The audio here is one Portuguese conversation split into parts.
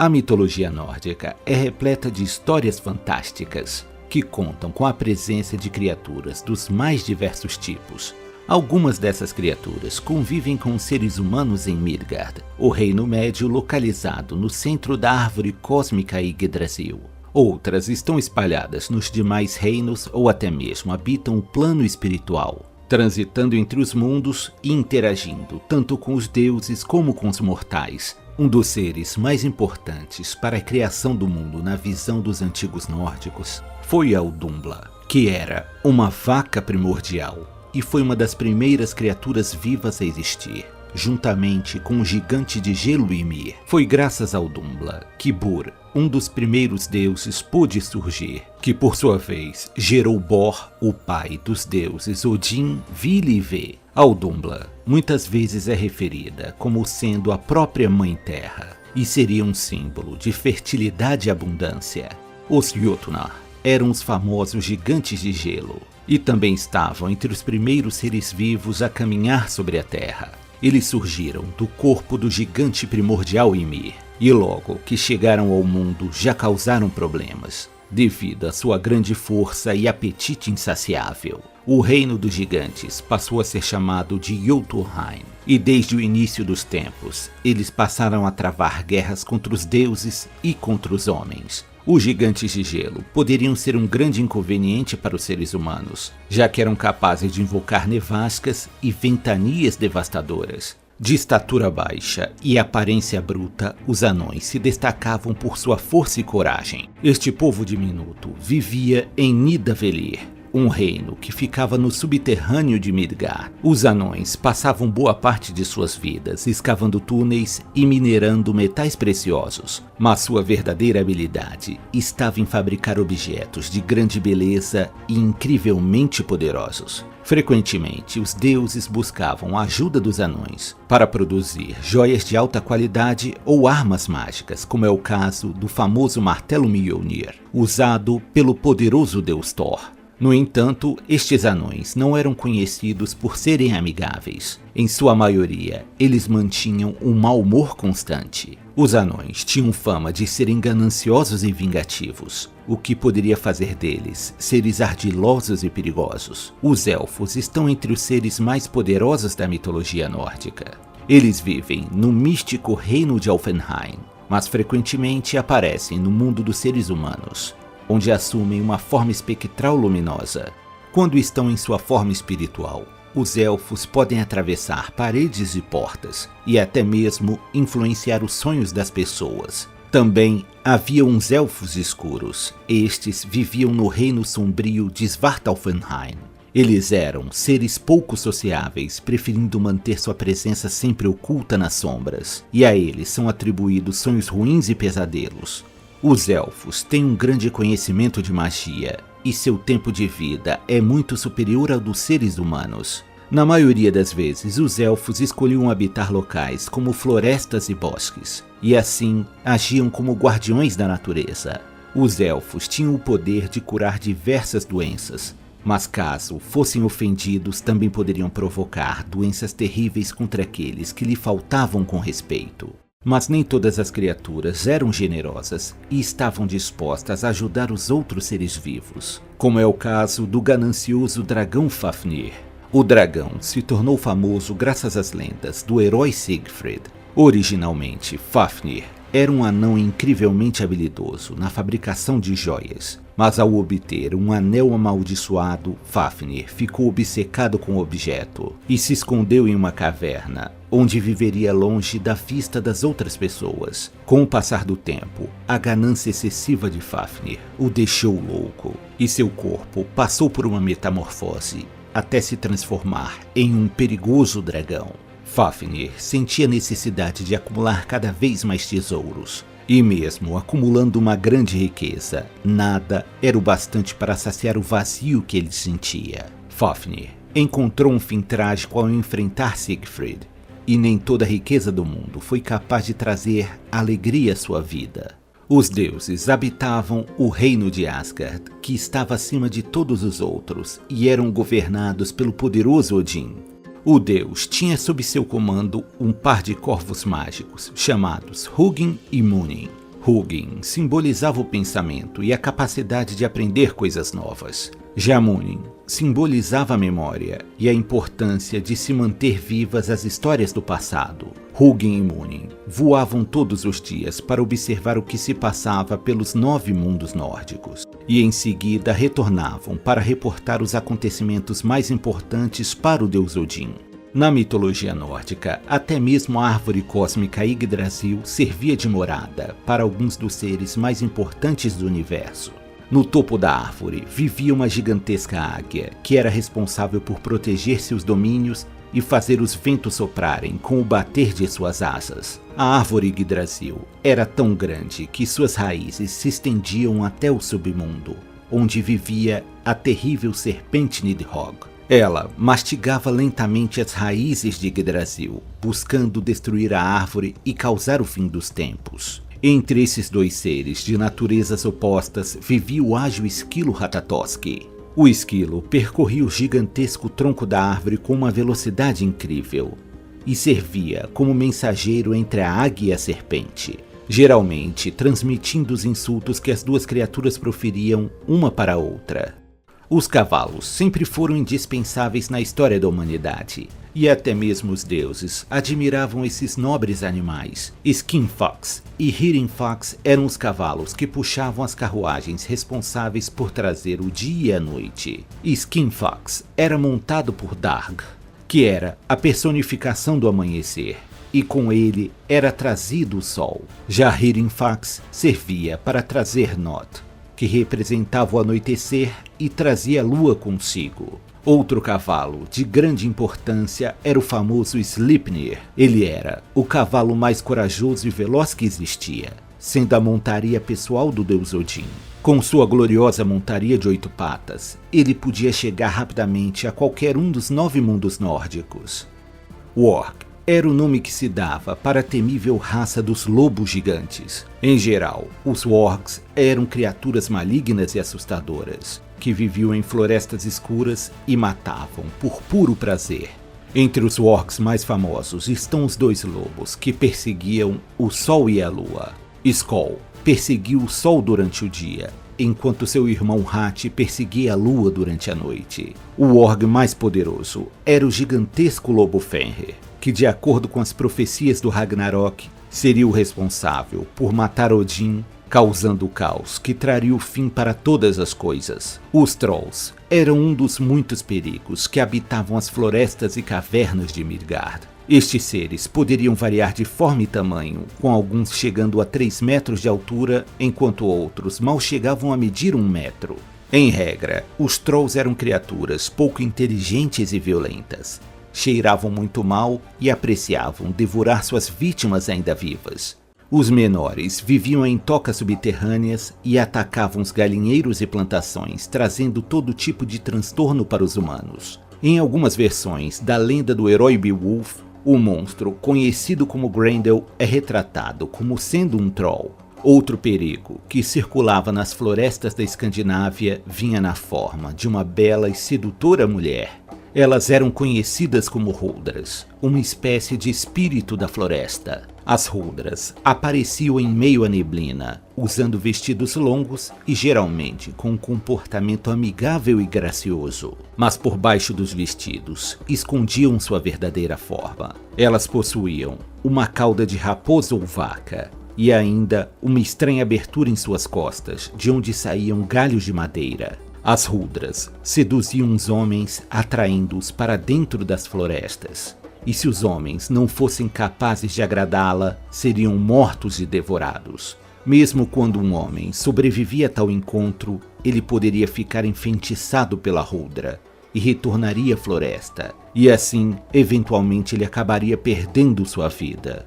A mitologia nórdica é repleta de histórias fantásticas que contam com a presença de criaturas dos mais diversos tipos. Algumas dessas criaturas convivem com os seres humanos em Midgard, o Reino Médio localizado no centro da árvore cósmica Yggdrasil. Outras estão espalhadas nos demais reinos ou até mesmo habitam o plano espiritual, transitando entre os mundos e interagindo tanto com os deuses como com os mortais. Um dos seres mais importantes para a criação do mundo na visão dos antigos nórdicos foi Audumbla, que era uma vaca primordial e foi uma das primeiras criaturas vivas a existir, juntamente com o gigante de gelo Ymir. Foi graças a Audumbla que Bur, um dos primeiros deuses, pôde surgir, que por sua vez gerou Bor, o pai dos deuses Odin, Vili e Ve. Audumbla muitas vezes é referida como sendo a própria Mãe Terra e seria um símbolo de fertilidade e abundância. Os Jötnar eram os famosos gigantes de gelo e também estavam entre os primeiros seres vivos a caminhar sobre a Terra. Eles surgiram do corpo do gigante primordial Ymir e logo que chegaram ao mundo já causaram problemas, devido à sua grande força e apetite insaciável. O reino dos gigantes passou a ser chamado de Jotunheim, e desde o início dos tempos, eles passaram a travar guerras contra os deuses e contra os homens. Os gigantes de gelo poderiam ser um grande inconveniente para os seres humanos, já que eram capazes de invocar nevascas e ventanias devastadoras. De estatura baixa e aparência bruta, os anões se destacavam por sua força e coragem. Este povo diminuto vivia em Nidavellir, um reino que ficava no subterrâneo de Midgard. Os anões passavam boa parte de suas vidas escavando túneis e minerando metais preciosos, mas sua verdadeira habilidade estava em fabricar objetos de grande beleza e incrivelmente poderosos. Frequentemente, os deuses buscavam a ajuda dos anões para produzir joias de alta qualidade ou armas mágicas, como é o caso do famoso martelo Mjolnir, usado pelo poderoso deus Thor. No entanto, estes anões não eram conhecidos por serem amigáveis. Em sua maioria, eles mantinham um mau humor constante. Os anões tinham fama de serem gananciosos e vingativos, o que poderia fazer deles seres ardilosos e perigosos. Os elfos estão entre os seres mais poderosos da mitologia nórdica. Eles vivem no místico reino de Alfenheim, mas frequentemente aparecem no mundo dos seres humanos, onde assumem uma forma espectral luminosa. Quando estão em sua forma espiritual, os elfos podem atravessar paredes e portas e até mesmo influenciar os sonhos das pessoas. Também havia uns elfos escuros. Estes viviam no reino sombrio de Svartalfheim. Eles eram seres pouco sociáveis, preferindo manter sua presença sempre oculta nas sombras, e a eles são atribuídos sonhos ruins e pesadelos. Os elfos têm um grande conhecimento de magia, e seu tempo de vida é muito superior ao dos seres humanos. Na maioria das vezes, os elfos escolhiam habitar locais como florestas e bosques, e assim agiam como guardiões da natureza. Os elfos tinham o poder de curar diversas doenças, mas caso fossem ofendidos, também poderiam provocar doenças terríveis contra aqueles que lhe faltavam com respeito. Mas nem todas as criaturas eram generosas e estavam dispostas a ajudar os outros seres vivos, como é o caso do ganancioso dragão Fafnir. O dragão se tornou famoso graças às lendas do herói Siegfried. Originalmente, Fafnir era um anão incrivelmente habilidoso na fabricação de joias, mas ao obter um anel amaldiçoado, Fafnir ficou obcecado com o objeto e se escondeu em uma caverna, onde viveria longe da vista das outras pessoas. Com o passar do tempo, a ganância excessiva de Fafnir o deixou louco e seu corpo passou por uma metamorfose até se transformar em um perigoso dragão. Fafnir sentia necessidade de acumular cada vez mais tesouros, e mesmo acumulando uma grande riqueza, nada era o bastante para saciar o vazio que ele sentia. Fafnir encontrou um fim trágico ao enfrentar Siegfried, e nem toda a riqueza do mundo foi capaz de trazer alegria à sua vida. Os deuses habitavam o reino de Asgard, que estava acima de todos os outros, e eram governados pelo poderoso Odin. O deus tinha sob seu comando um par de corvos mágicos, chamados Hugin e Munin. Hugin simbolizava o pensamento e a capacidade de aprender coisas novas. Já Munin simbolizava a memória e a importância de se manter vivas as histórias do passado. Hugin e Munin voavam todos os dias para observar o que se passava pelos 9 mundos nórdicos e em seguida retornavam para reportar os acontecimentos mais importantes para o deus Odin. Na mitologia nórdica, até mesmo a árvore cósmica Yggdrasil servia de morada para alguns dos seres mais importantes do universo. No topo da árvore vivia uma gigantesca águia, que era responsável por proteger seus domínios e fazer os ventos soprarem com o bater de suas asas. A árvore Yggdrasil era tão grande que suas raízes se estendiam até o submundo, onde vivia a terrível serpente Nidhogg. Ela mastigava lentamente as raízes de Yggdrasil, buscando destruir a árvore e causar o fim dos tempos. Entre esses dois seres de naturezas opostas vivia o ágil esquilo Ratatoski. O esquilo percorria o gigantesco tronco da árvore com uma velocidade incrível e servia como mensageiro entre a águia e a serpente, geralmente transmitindo os insultos que as duas criaturas proferiam uma para a outra. Os cavalos sempre foram indispensáveis na história da humanidade, e até mesmo os deuses admiravam esses nobres animais. Skinfax e Hirinfax eram os cavalos que puxavam as carruagens responsáveis por trazer o dia e a noite. Skinfax era montado por Darg, que era a personificação do amanhecer, e com ele era trazido o sol. Já Hirinfax servia para trazer Nod, que representava o anoitecer e trazia a lua consigo. Outro cavalo de grande importância era o famoso Sleipnir. Ele era o cavalo mais corajoso e veloz que existia, sendo a montaria pessoal do deus Odin. Com sua gloriosa montaria de 8 patas, ele podia chegar rapidamente a qualquer um dos 9 mundos nórdicos. Warg era o nome que se dava para a temível raça dos lobos gigantes. Em geral, os Wargs eram criaturas malignas e assustadoras, que viviam em florestas escuras e matavam por puro prazer. Entre os Wargs mais famosos estão os 2 lobos que perseguiam o Sol e a Lua. Skoll perseguiu o Sol durante o dia, enquanto seu irmão Hati perseguia a Lua durante a noite. O Warg mais poderoso era o gigantesco lobo Fenrir, que, de acordo com as profecias do Ragnarok, seria o responsável por matar Odin, causando o caos que traria o fim para todas as coisas. Os Trolls eram um dos muitos perigos que habitavam as florestas e cavernas de Midgard. Estes seres poderiam variar de forma e tamanho, com alguns chegando a 3 metros de altura, enquanto outros mal chegavam a medir 1 metro. Em regra, os Trolls eram criaturas pouco inteligentes e violentas. Cheiravam muito mal e apreciavam devorar suas vítimas ainda vivas. Os menores viviam em tocas subterrâneas e atacavam os galinheiros e plantações, trazendo todo tipo de transtorno para os humanos. Em algumas versões da lenda do herói Beowulf, o monstro, conhecido como Grendel, é retratado como sendo um troll. Outro perigo que circulava nas florestas da Escandinávia vinha na forma de uma bela e sedutora mulher. Elas eram conhecidas como Huldras, uma espécie de espírito da floresta. As Huldras apareciam em meio à neblina, usando vestidos longos e geralmente com um comportamento amigável e gracioso. Mas por baixo dos vestidos, escondiam sua verdadeira forma. Elas possuíam uma cauda de raposa ou vaca, e ainda uma estranha abertura em suas costas, de onde saíam galhos de madeira. As Huldras seduziam os homens, atraindo-os para dentro das florestas. E se os homens não fossem capazes de agradá-la, seriam mortos e devorados. Mesmo quando um homem sobrevivia a tal encontro, ele poderia ficar enfeitiçado pela Huldra e retornaria à floresta. E assim, eventualmente ele acabaria perdendo sua vida.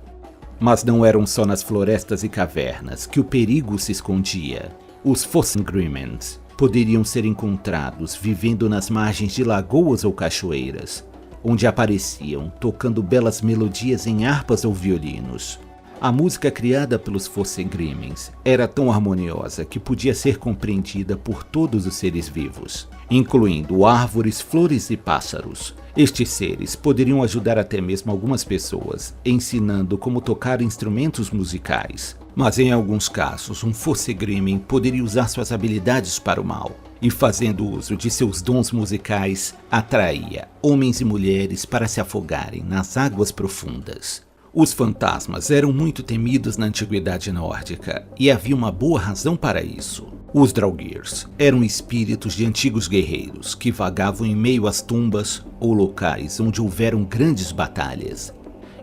Mas não eram só nas florestas e cavernas que o perigo se escondia. Os Fossengrimens poderiam ser encontrados vivendo nas margens de lagoas ou cachoeiras, onde apareciam tocando belas melodias em harpas ou violinos. A música criada pelos Fossegrimens era tão harmoniosa que podia ser compreendida por todos os seres vivos, incluindo árvores, flores e pássaros. Estes seres poderiam ajudar até mesmo algumas pessoas, ensinando como tocar instrumentos musicais. Mas em alguns casos, um Fossegrimen poderia usar suas habilidades para o mal, e fazendo uso de seus dons musicais, atraía homens e mulheres para se afogarem nas águas profundas. Os fantasmas eram muito temidos na antiguidade nórdica, e havia uma boa razão para isso. Os Draugirs eram espíritos de antigos guerreiros que vagavam em meio às tumbas ou locais onde houveram grandes batalhas.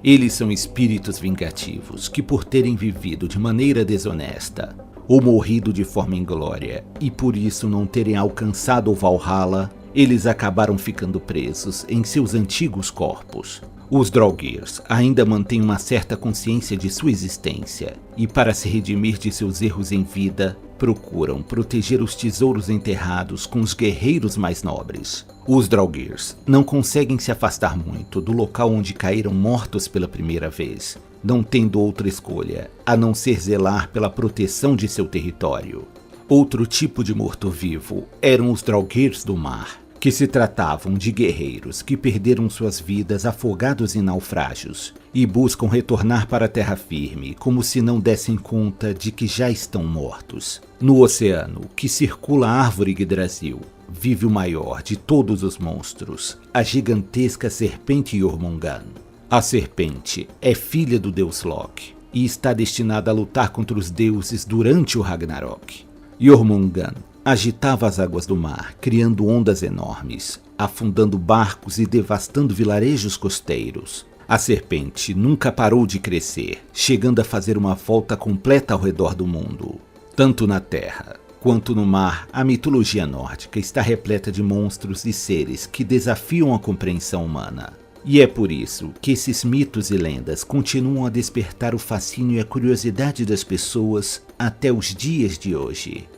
Eles são espíritos vingativos que, por terem vivido de maneira desonesta ou morrido de forma inglória e por isso não terem alcançado o Valhalla, eles acabaram ficando presos em seus antigos corpos. Os Draugirs ainda mantêm uma certa consciência de sua existência e, para se redimir de seus erros em vida, procuram proteger os tesouros enterrados com os guerreiros mais nobres. Os Draugirs não conseguem se afastar muito do local onde caíram mortos pela primeira vez, não tendo outra escolha a não ser zelar pela proteção de seu território. Outro tipo de morto-vivo eram os Draugirs do mar, que se tratavam de guerreiros que perderam suas vidas afogados em naufrágios e buscam retornar para a terra firme como se não dessem conta de que já estão mortos. No oceano que circula a árvore Yggdrasil, vive o maior de todos os monstros, a gigantesca serpente Jormungand. A serpente é filha do deus Loki e está destinada a lutar contra os deuses durante o Ragnarok. Jormungand agitava as águas do mar, criando ondas enormes, afundando barcos e devastando vilarejos costeiros. A serpente nunca parou de crescer, chegando a fazer uma volta completa ao redor do mundo. Tanto na terra quanto no mar, a mitologia nórdica está repleta de monstros e seres que desafiam a compreensão humana. E é por isso que esses mitos e lendas continuam a despertar o fascínio e a curiosidade das pessoas até os dias de hoje.